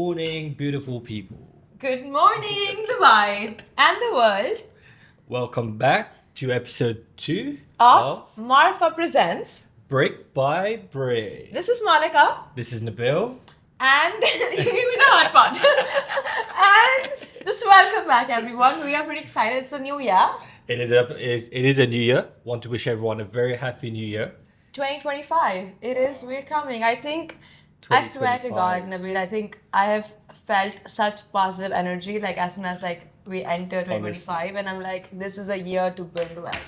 Morning, beautiful people. Good morning, Dubai and the world Welcome back to episode 2 of Marrfa Presents. Brick by Brick. This is Malika This is Nabil. and you gave me the hard part. And just welcome back, everyone. We are pretty excited. It's a new year, It is a new year. Want to wish everyone a very happy new year. 2025. We're coming. I swear to God, 2025. Nabil, I think I have felt such positive energy like as soon as we enter 2025, and I'm like, this is the year to build wealth.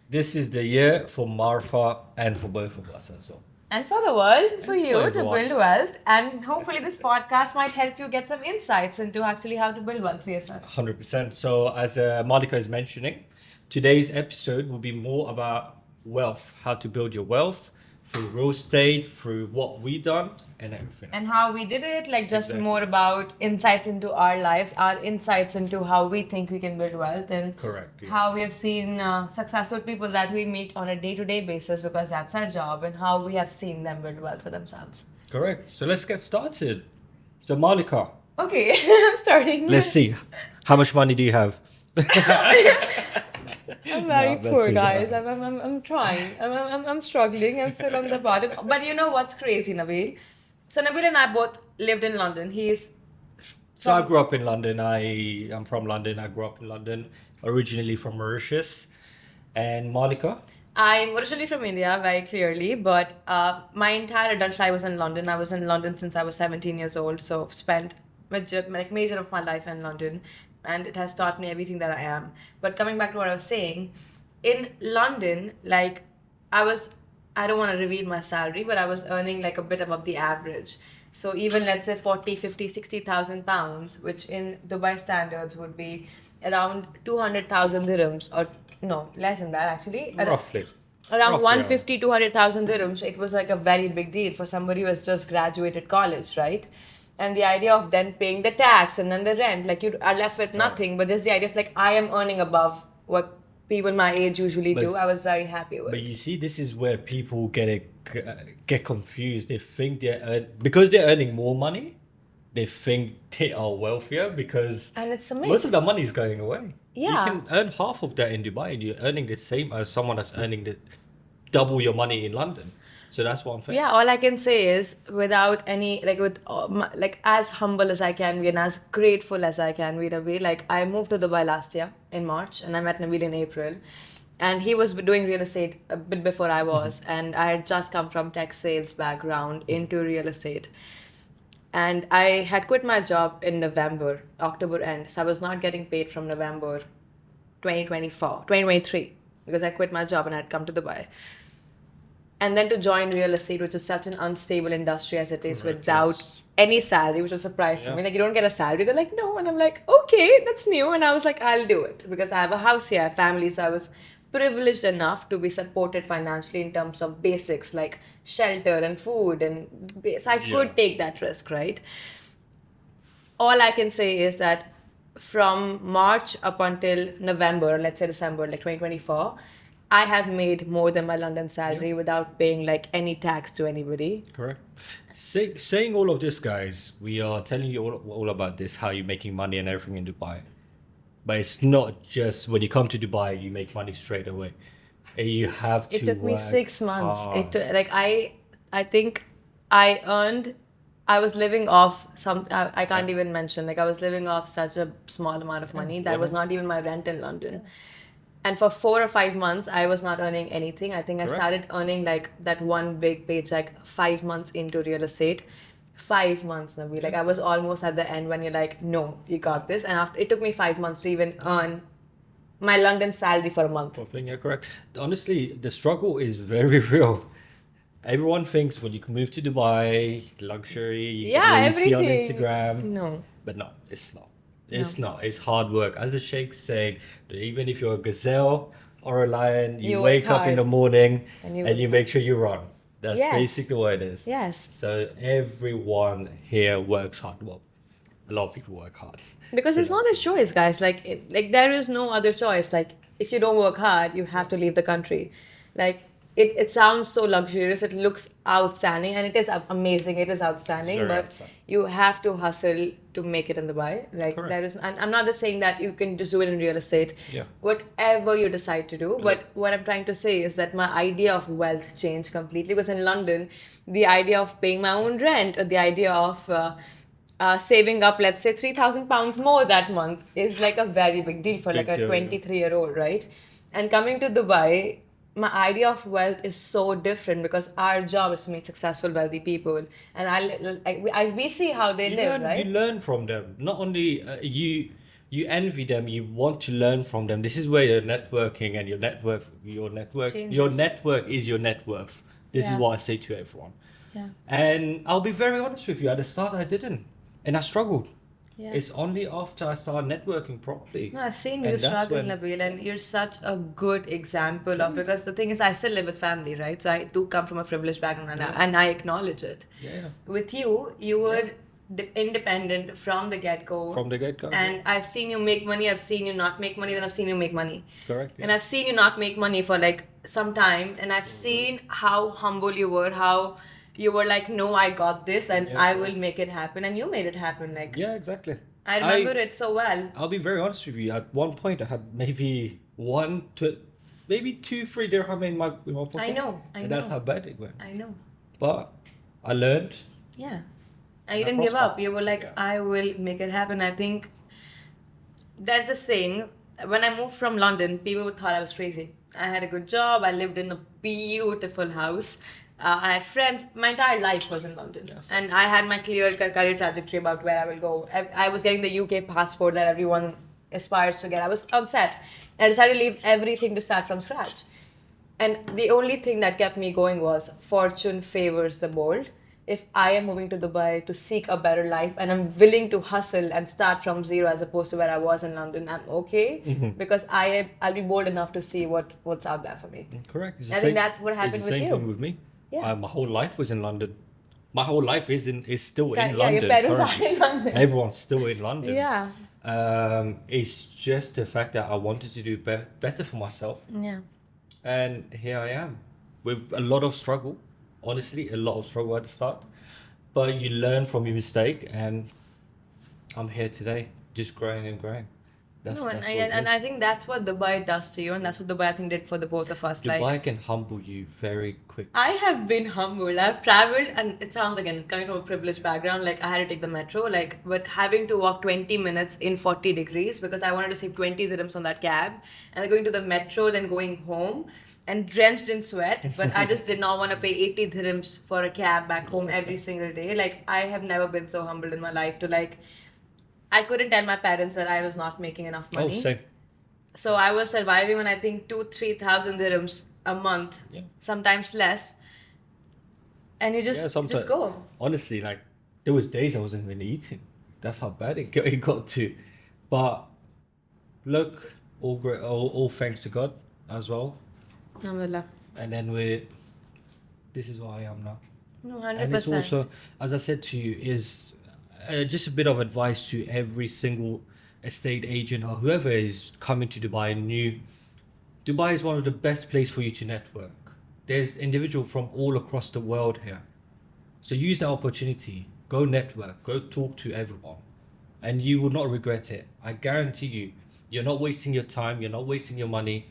This is the year for Marrfa and for both of us as well. And for the world, for you to everyone. build wealth. And hopefully, this podcast might help you get some insights into actually how to build wealth for yourself. 100%. So, as Malika is mentioning, today's episode will be more about wealth, how to build your wealth through real estate, through what we've done, and everything. And how we did it, like just Exactly. more about insights into our lives, our insights into how we think we can build wealth, and Correct. Yes. how we have seen successful people that we meet on a day-to-day basis because that's our job, and how we have seen them build wealth for themselves. Correct. So let's get started. So Malika, Okay, I'm starting. let's see. How much money do you have? I'm very No, poor, that's it, guys. yeah. I'm trying. I'm struggling. I'm still on the bottom. But you know what's crazy, Nabil? So Nabil and I both lived in London. He's So I grew up in London. I'm from London. I grew up in London, originally from Mauritius. And Malika? I'm originally from India, very clearly, but my entire adult life was in London. I was in London since I was 17 years old, so I've spent major of my life in London, and it has taught me everything that I am. But coming back to what I was saying, in London, like I don't want to reveal my salary, but I was earning like a bit above the average. So even let's say 40, 50, 60,000 pounds, which in Dubai standards would be around 200,000 dirhams, or no, less than that actually. Roughly. Around Roughly, 150, 200,000 dirhams. It was like a very big deal for somebody who has just graduated college, right? And the idea of then paying the tax and then the rent, like you are left with nothing. But there's the idea of like, I am earning above what people my age usually do. I was very happy with. But you see, this is where people get confused. They think because they're earning more money, they think they are wealthier because And it's most amazing. of the money is going away. Yeah. You can earn half of that in Dubai and you're earning the same as someone that's earning double your money in London. So that's one thing. Yeah, all I can say is without any, like with, like as humble as I can be and as grateful as I can be in a way, like I moved to Dubai last year in March and I met Nabil in April. And he was doing real estate a bit before I was. And I had just come from tech sales background into real estate. And I had quit my job in November, October end. So I was not getting paid from November 2023, because I quit my job and I had come to Dubai. And then to join real estate, which is such an unstable industry as it is, Correct, without yes. any salary, which was a surprise to Yeah. me. Like, you don't get a salary. They're like, no. And I'm like, okay, that's new. And I was like, I'll do it because I have a house here, I have family. So I was privileged enough to be supported financially in terms of basics like shelter and food. So I Yeah. could take that risk, right? All I can say is that from March up until November, let's say December, like 2024, I have made more than my London salary without paying like any tax to anybody. Correct. Saying all of this, guys, we are telling you all about this, how you're making money and everything in Dubai. But it's not just when you come to Dubai, you make money straight away. You have to It took me work 6 months. hard. I think I was living off I can't even mention, like I was living off such a small amount of money that was not even my rent in London. And for 4 or 5 months, I was not earning anything. I think I Correct. started earning like that one big paycheck 5 months into real estate. 5 months, Nabi. Like I was almost at the end when you're like, no, you got this. And after it took me 5 months to even earn my London salary for a month. I think you're correct. Honestly, the struggle is very real. Everyone thinks when you move to Dubai, luxury, you Yeah, what you see on everything. Instagram. No. But no, it's not. It's not. It's hard work. As the Sheikh said, that even if you're a gazelle or a lion, you You wake work up in the hard. morning And and you you make sure you run. That's Yes. basically what it is. Yes. So everyone here works hard. Well, a lot of people work hard. Because it's not a choice, guys. Like there is no other choice. Like if you don't work hard, you have to leave the country. Like it sounds so luxurious. It looks outstanding, and it is amazing. It is outstanding, very but outstanding. you have to hustle to make it in Dubai. Like Correct. there is, and I'm not just saying that you can just do it in real estate. Yeah. Whatever you decide to do, but what I'm trying to say is that my idea of wealth changed completely. Because in London, the idea of paying my own rent, or the idea of saving up, let's say £3,000 more that month, is like a very big deal for like Big a deal, yeah. 23-year-old, right? And coming to Dubai, my idea of wealth is so different because our job is to make successful, wealthy people, and we see how they live, You right? learn from them. Not only you envy them, you want to learn from them. This is where your networking and your Changes. network is your net worth. This is Yeah. what I say to everyone. Yeah. And I'll be very honest with you. At the start, I didn't, and I struggled. Yeah. It's only after I started networking properly. No, I've seen And you that's struggle, when- Nabil, and you're such a good example of, because the thing is, I still live with family, right? So I do come from a privileged background, and I acknowledge it. Yeah. With you were independent from the get-go. From the get-go, And I've seen you make money, I've seen you not make money, then I've seen you make money. Correct. And I've seen you not make money for like some time, and I've seen how humble you were, how you were like, no, I got this, and Yeah. I will make it happen, and you made it happen. Like, Yeah, exactly. I remember it so well. I'll be very honest with you. At one point, I had maybe maybe 2-3 dirham in my pocket. I know, I And that's know. how bad it went. I know. But I learned. Yeah. And you I didn't give prospered. up. You were like, Yeah. I will make it happen. I think there's a saying. When I moved from London, people thought I was crazy. I had a good job. I lived in a beautiful house. I had friends. My entire life was in London. Yes. And I had my clear career trajectory about where I will go. I was getting the UK passport that everyone aspires to get. I was on set. I decided to leave everything to start from scratch. And the only thing that kept me going was fortune favors the bold. If I am moving to Dubai to seek a better life and I'm willing to hustle and start from zero as opposed to where I was in London, I'm okay because I'll be bold enough to see what's out there for me. Correct. It's I think that's what happened it's the with same you. thing with me. Yeah. My whole life was in London. My whole life is still in Yeah, London. your parents currently. are in London. Everyone's still in London. Yeah. It's just the fact that I wanted to do better for myself. Yeah. And here I am with a lot of struggle. Honestly, a lot of struggle at the start. But you learn from your mistake, and I'm here today, just growing and growing. No, That's and what I, it and is. I think that's what Dubai does to you, and that's what Dubai I think did for the both of us. Dubai Like, can humble you very quick. I have been humbled. I've traveled, and it sounds again coming from a privileged background. Like I had to take the metro, like but having to walk 20 minutes in 40 degrees because I wanted to save 20 dirhams on that cab, and then going to the metro, then going home, and drenched in sweat. But I just did not want to pay 80 dirhams for a cab back home every single day. Like I have never been so humbled in my life to like. I couldn't tell my parents that I was not making enough money. Oh, same. So I was surviving on I think 2,000-3,000 dirhams a month, Yeah. sometimes less. And you just sometimes. go. Honestly, like there was days I wasn't even eating. That's how bad it got to. But look, all great, all thanks to God as well. Alhamdulillah. And then this is what I am now. No, And it's 100%. also, as I said to you, is just a bit of advice to every single estate agent or whoever is coming to Dubai new. Dubai is one of the best places for you to network. There's individuals from all across the world here. So use that opportunity. Go network. Go talk to everyone. And you will not regret it. I guarantee you. You're not wasting your time. You're not wasting your money.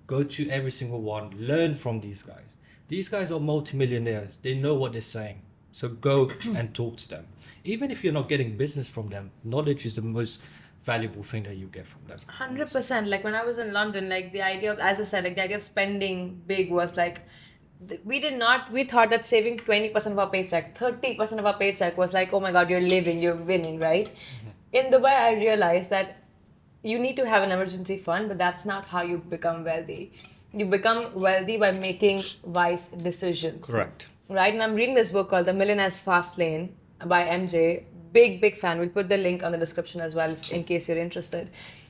Go to every single one. Learn from these guys. These guys are multimillionaires. They know what they're saying. So go and talk to them. Even if you're not getting business from them, knowledge is the most valuable thing that you get from them. 100%. Like when I was in London, like the idea of, as I said, like the idea of spending big was like, we thought that saving 20% of our paycheck, 30% of our paycheck was like, oh my God, you're living, you're winning, right? In Dubai, I realized that you need to have an emergency fund, but that's not how you become wealthy. You become wealthy by making wise decisions. Correct. Right? And I'm reading this book called The Millionaire's Fast Lane by MJ. Big fan. We'll put the link on the description as well in case you're interested.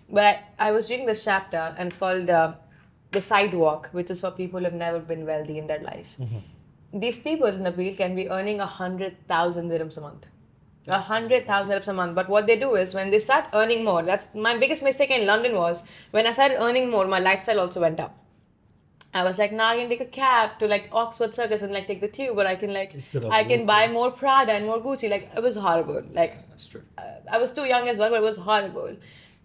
But I was reading this chapter and it's called The Sidewalk, which is for people who have never been wealthy in their life. These people, Nabil, can be earning 100,000 dirhams a month. 100,000 dirhams a month. But what they do is when they start earning more, that's my biggest mistake in London was when I started earning more, my lifestyle also went up. I was like, now I can take a cab to like Oxford Circus and like take the tube, or I can like Instead of I can buy walking. more Prada and more Gucci. Like it was horrible. Like That's true. I was too young as well, but it was horrible.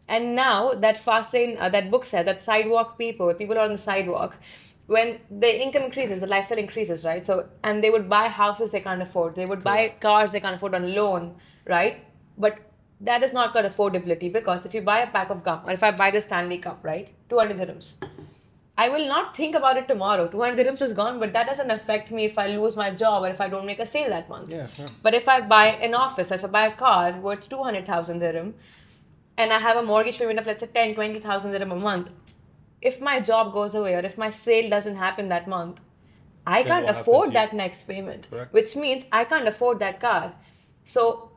And now that fast lane, that book said that sidewalk people are on the sidewalk, when their income increases, the lifestyle increases, right? So, and they would buy houses they can't afford. They would buy Correct. cars they can't afford on loan, right? But that is not called affordability, because if you buy a pack of gum, or if I buy the Stanley Cup, right, 200 dirhams, I will not think about it tomorrow. 200 dirhams is gone, but that doesn't affect me if I lose my job or if I don't make a sale that month. Yeah, yeah. But if I buy an office, if I buy a car worth 200,000 dirham, and I have a mortgage payment of let's say 10, 20,000 dirham a month, if my job goes away or if my sale doesn't happen that month, I Then can't what happened to afford you? that next payment, Correct. which means I can't afford that car. So,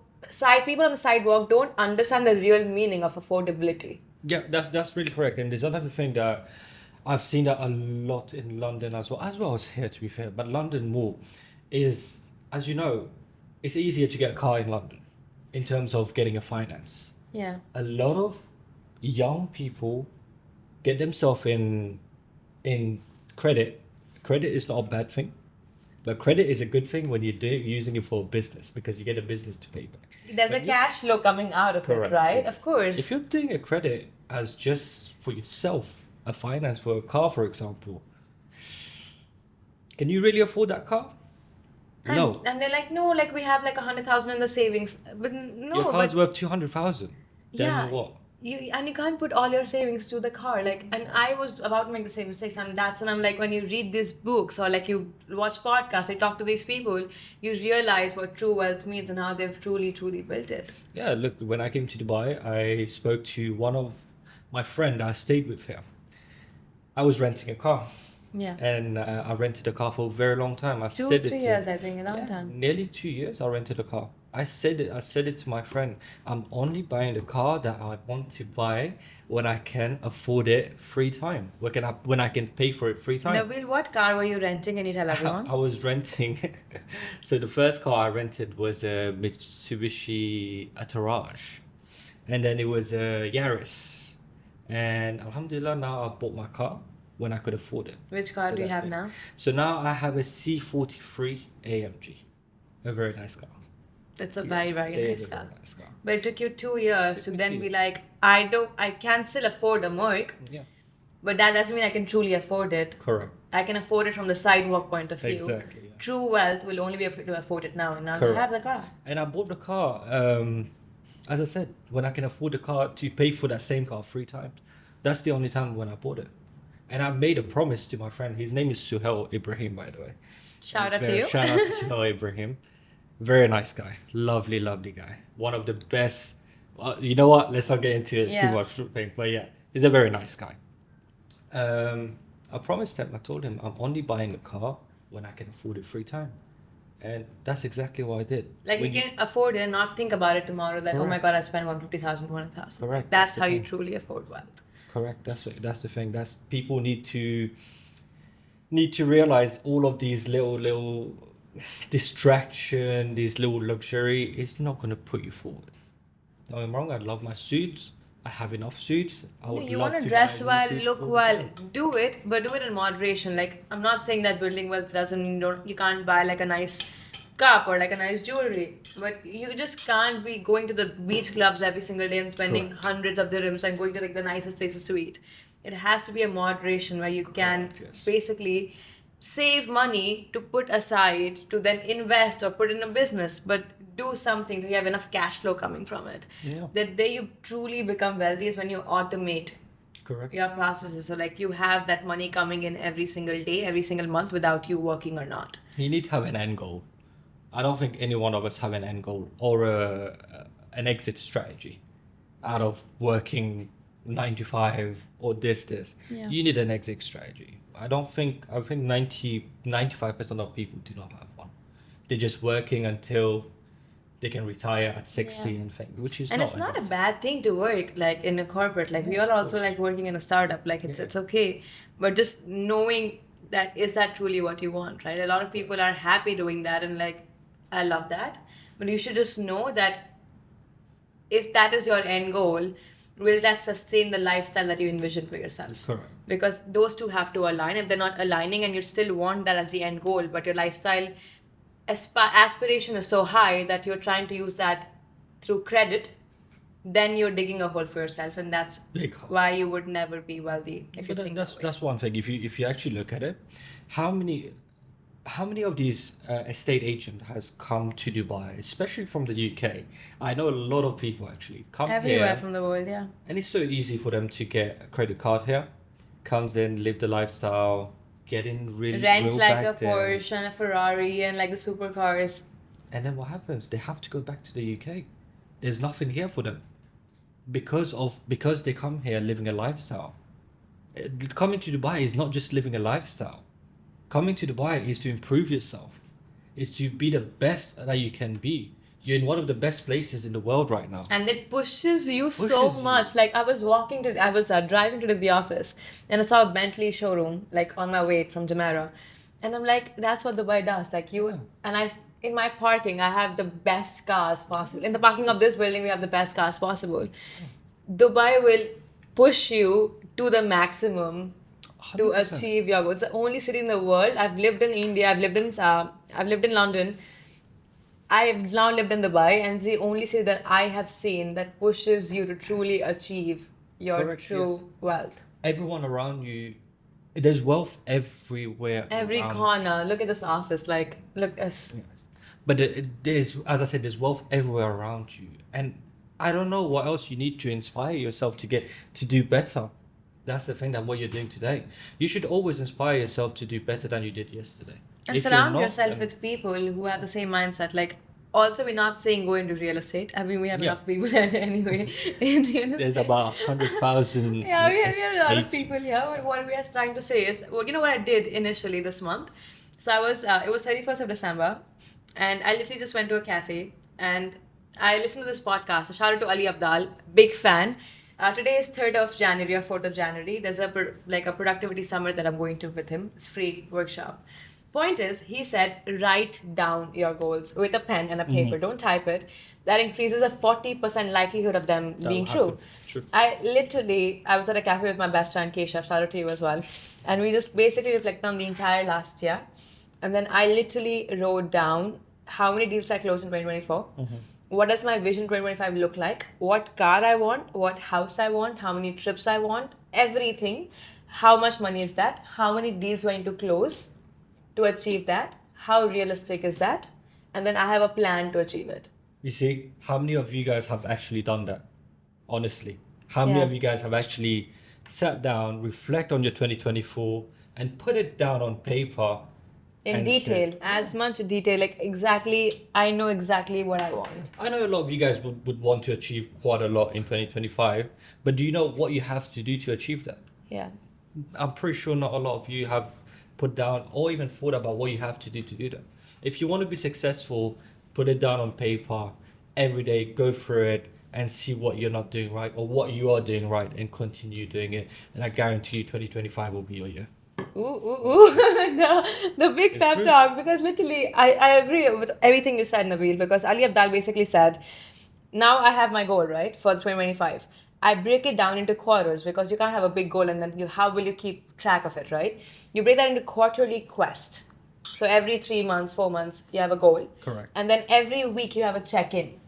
people on the sidewalk don't understand the real meaning of affordability. Yeah, that's really correct. And there's another thing that I've seen that a lot in London as well as here, to be fair. But London more is, as you know, it's easier to get a car in London in terms of getting a finance. Yeah. A lot of young people get themselves in credit. Credit is not a bad thing, but credit is a good thing when you're using it for business, because you get a business to pay back. There's a When you- cash flow coming out of Correct. it, right? Yes. Of course. If you're doing a credit as just for yourself, a finance for a car, for example, can you really afford that car? No. And they're like, no, like we have like 100,000 in the savings. But no, Your car's but worth 200,000. Then yeah, what? you can't put all your savings to the car. Like, and I was about to make the same mistakes, and that's when I'm like, when you read these books or like you watch podcasts, you talk to these people, you realize what true wealth means and how they've truly built it. Yeah, look, when I came to Dubai, I spoke to one of my friend I stayed with here. I was renting a car, Yeah. and I rented a car for a very long time. I Two, said it 3 to years, I think, a long time. nearly 2 years. I rented a car. I said it to my friend. I'm only buying the car that I want to buy when I can afford it free time. When I can pay for it free time. Nabil, what car were you renting? Can you tell everyone? I was renting. So the first car I rented was a Mitsubishi Attarage, and then it was a Yaris. And Alhamdulillah, now I've bought my car when I could afford it. Which car So do you that's have it. now? So now I have a C43 AMG, a very nice car. It's a very, very It nice is a car. very nice car. But it took you 2 years to Took me then 2 be years. like, I can still afford a Merc, Yeah, but that doesn't mean I can truly afford it. correct. I can afford it from the sidewalk point of view. Exactly. Yeah. True wealth will only be able to afford it now, and now you Correct. have the car. And I bought the car, as I said, when I can afford the car to pay for that same car 3 times. That's the only time when I bought it. And I made a promise to my friend. His name is Suhail Ibrahim, by the way. Shout out to you. Shout out to Suhail Ibrahim. Very nice guy. Lovely, lovely guy. One of the best. You know what? Let's not get into it too Yeah. much. Thing. But yeah, he's a very nice guy. I promised him, I told him, I'm only buying a car when I can afford it 3 times. And that's exactly what I did. Like When you can afford it and not think about it tomorrow that, oh my Correct. God, I spent 150,000, 200,000. Correct, That's that's the how you thing. truly afford wealth. Correct. That's the thing. That's people need to realize all of these little distraction, these little luxury is not going to put you forward. Don't get me wrong. I love my suits. I have enough suits. I would You love want to buy dress new well, suits look all the well, time. do it, but do it in moderation. Like, I'm not saying that building wealth doesn't mean you can't buy like a nice cup or like a nice jewelry, but you just can't be going to the beach clubs every single day and spending Correct. hundreds of dirhams and going to like the nicest places to eat. It has to be a moderation where you can Correct, yes. basically save money to put aside to then invest or put in a business, but do something so you have enough cash flow coming from it. Yeah. The day you truly become wealthy is when you automate Correct. your processes. So like you have that money coming in every single day, every single month without you working or not. You need to have an end goal. I don't think any one of us have an end goal or an exit strategy out of working 9 to 5 or this. Yeah. You need an exit strategy. I think 95% of people do not have one. They're just working until they can retire at 60 and think, which is And not it's not a exit. bad thing to work like in a corporate. Like we Yeah, all of also course. like working in a startup. Like it's Yeah. it's okay. But just knowing that is that truly what you want, right? A lot of people are happy doing that and like I love that. But you should just know that if that is your end goal, will that sustain the lifestyle that you envision for yourself? Correct. Because those two have to align. If they're not aligning and you still want that as the end goal, but your lifestyle aspiration is so high that you're trying to use that through credit, then you're digging a hole for yourself, and that's Big hole. why you would never be wealthy if you But think that's that way. that's one thing. If you actually look at it, how many of these estate agent has come to Dubai, especially from the UK? I know a lot of people actually come Everywhere here, from the world, yeah. and it's so easy for them to get a credit card here, comes in, live the lifestyle, getting really Rent real like a back there. Porsche and a Ferrari and like the supercars. And then what happens? They have to go back to the UK. There's nothing here for them because they come here living a lifestyle. Coming to Dubai is not just living a lifestyle. Coming to Dubai is to improve yourself. Is to be the best that you can be. You're in one of the best places in the world right now. And it pushes you so Pushes you. much. Like I was driving to the office and I saw a Bentley showroom like on my way from Jumeirah, and I'm like, that's what Dubai does. Like you and I, in my parking, I have the best cars possible. In the parking of this building, we have the best cars possible. Dubai will push you to the maximum to 100%. achieve your goals. It's the only city in the world. I've lived in India. I've lived in London. I've now lived in Dubai, and it's the only city that I have seen that pushes you to truly achieve your Correct, true yes. wealth. Everyone around you, there's wealth everywhere. Every around. corner. Look at this office. Like, look us. Yes. But there's, as I said, there's wealth everywhere around you, and I don't know what else you need to inspire yourself to do better. That's the thing that what you're doing today. You should always inspire yourself to do better than you did yesterday. And If you're surround not, yourself then- with people who have the same mindset. Like, also, we're not saying go into real estate. I mean, we have Yeah. enough people anyway in real estate. There's about 100,000. Yeah, we have a lot of agents. people here. But what we are trying to say is, well, you know what I did initially this month? So it was 31st of December, and I literally just went to a cafe and I listened to this podcast. So shout out to Ali Abdal, big fan. Today is 3rd of January or 4th of January. There's a productivity summit that I'm going to with him. It's free workshop. Point is, he said, write down your goals with a pen and a paper. Mm-hmm. Don't type it. That increases a 40% likelihood of them being will true. happen. True. I was at a cafe with my best friend Keshav, shout out to you as well. And we just basically reflected on the entire last year. And then I literally wrote down how many deals I closed in 2024. Mm-hmm. What does my vision 2025 look like? What car I want, what house I want, how many trips I want, everything. How much money is that? How many deals do I need to close to achieve that? How realistic is that? And then I have a plan to achieve it. You see, how many of you guys have actually done that? Honestly, how many Yeah. of you guys have actually sat down, reflect on your 2024, and put it down on paper? In and detail, said- as much detail, like exactly, I know exactly what I want. I know a lot of you guys would want to achieve quite a lot in 2025, but do you know what you have to do to achieve that? Yeah. I'm pretty sure not a lot of you have put down or even thought about what you have to do that. If you want to be successful, put it down on paper every day, go through it and see what you're not doing right or what you are doing right and continue doing it. And I guarantee you 2025 will be your year. Ooh. the big It's pep true. talk, because literally I agree with everything you said, Nabil, because Ali Abdal basically said, now I have my goal, right, for 2025. I break it down into quarters because you can't have a big goal and then how will you keep track of it, right? You break that into quarterly quest. So every 3 months, 4 months, you have a goal. Correct. And then every week you have a check-in.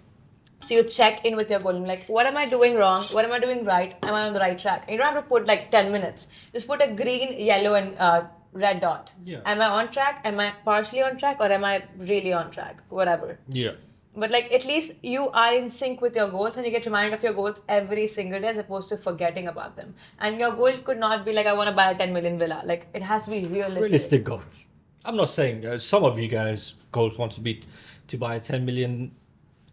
So you check in with your goal. Like, what am I doing wrong? What am I doing right? Am I on the right track? And you don't have to put like 10 minutes. Just put a green, yellow, and red dot. Yeah. Am I on track? Am I partially on track? Or am I really on track? Whatever. Yeah. But like, at least you are in sync with your goals and you get reminded of your goals every single day as opposed to forgetting about them. And your goal could not be like, I want to buy a 10 million villa. Like, it has to be realistic. Realistic goals. I'm not saying some of you guys' goals want to be to buy a $10 million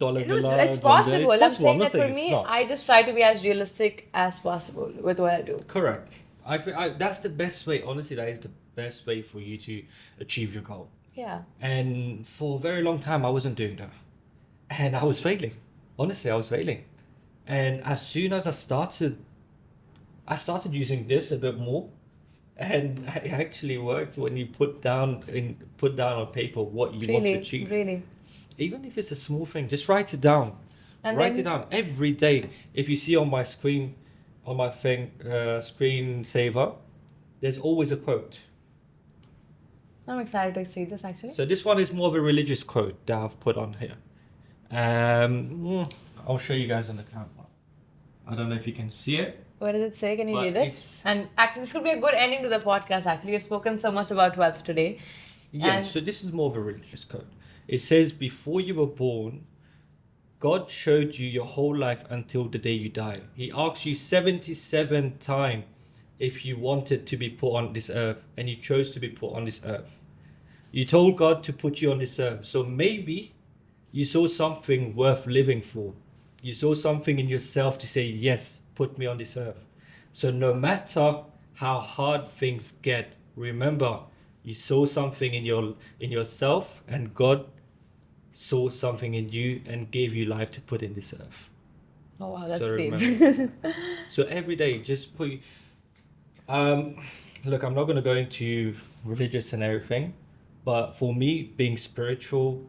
No, villa. it's possible. I'm saying not that for it's me, not. I just try to be as realistic as possible with what I do. Correct. That's the best way. Honestly, that is the best way for you to achieve your goal. Yeah. And for a very long time, I wasn't doing that. And I was failing. Honestly, I was failing. And as soon as I started using this a bit more. And it actually works when you put down on paper what you want to achieve. Really. Even if it's a small thing, just write it down. And Write then- it down every day. If you see on my screen, on my thing, screen saver, there's always a quote. I'm excited to see this actually. So this one is more of a religious quote that I've put on here. I'll show you guys on the camera. I don't know if you can see it. What does it say? Can you But read it? it's- And actually, this could be a good ending to the podcast. Actually, we've spoken so much about wealth today. Yeah, And- so this is more of a religious quote. It says, before you were born, God showed you your whole life until the day you die. He asked you 77 times if you wanted to be put on this earth, and you chose to be put on this earth. You told God to put you on this earth. So maybe you saw something worth living for. You saw something in yourself to say, yes, put me on this earth. So no matter how hard things get, remember, you saw something in yourself, and God saw something in you and gave you life to put in this earth. Oh wow, that's So deep. remember. So every day, just put. Look, I'm not going to go into religious and everything, but for me, being spiritual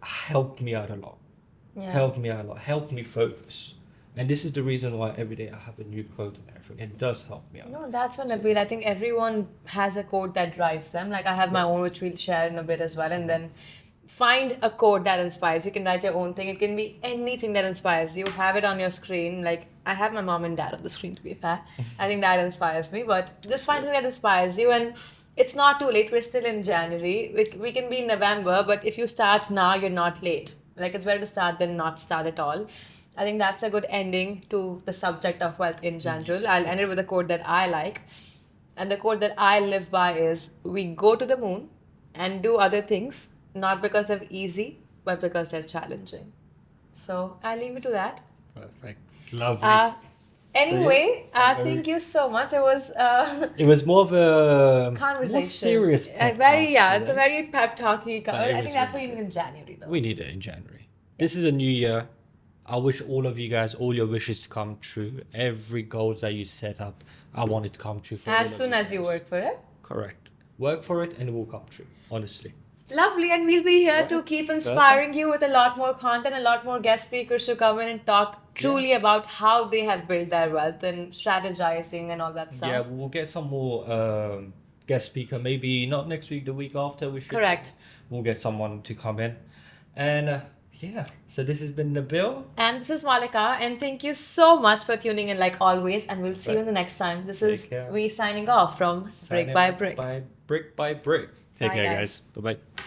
helped me out a lot. Yeah. Helped me out a lot. Helped me focus. And this is the reason why every day I have a new quote and everything. It does help me out. No, that's what Nabil. I think everyone has a quote that drives them. Like I have my own, which we'll share in a bit as well. And then find a quote that inspires you. You can write your own thing. It can be anything that inspires you. Have it on your screen. Like I have my mom and dad on the screen, to be fair. I think that inspires me. But just find something that inspires you. And it's not too late. We're still in January. We can be in November. But if you start now, you're not late. Like it's better to start than not start at all. I think that's a good ending to the subject of wealth in general. I'll end it with a quote that I like. And the quote that I live by is, we go to the moon and do other things, not because they're easy, but because they're challenging. So I'll leave it to that. Perfect. Lovely. Anyway, very- thank you so much. It was It was more of a conversation. more serious podcast Very, yeah, it's today. a very pep talky. But it I was think that's what really you need in January, though. We need it in January. This is a new year. I wish all of you guys, all your wishes to come true. Every goals that you set up, I want it to come true for all As of soon as you guys. work for it. Correct. Work for it and it will come true, honestly. Lovely, and we'll be here to Right. keep inspiring you with a lot more content, a lot more guest speakers to come in and talk truly about how they have built their wealth and strategizing and all that stuff. Yeah, we'll get some more guest speaker. Maybe not next week, the week after. We should. Correct. We'll get someone to come in, and yeah. So this has been Nabil. And this is Malika, and thank you so much for tuning in like always, and we'll see you in the next time. This Take is care. we signing off from Brick by Brick. Brick by brick. Take Bye, care, guys. guys. Bye bye.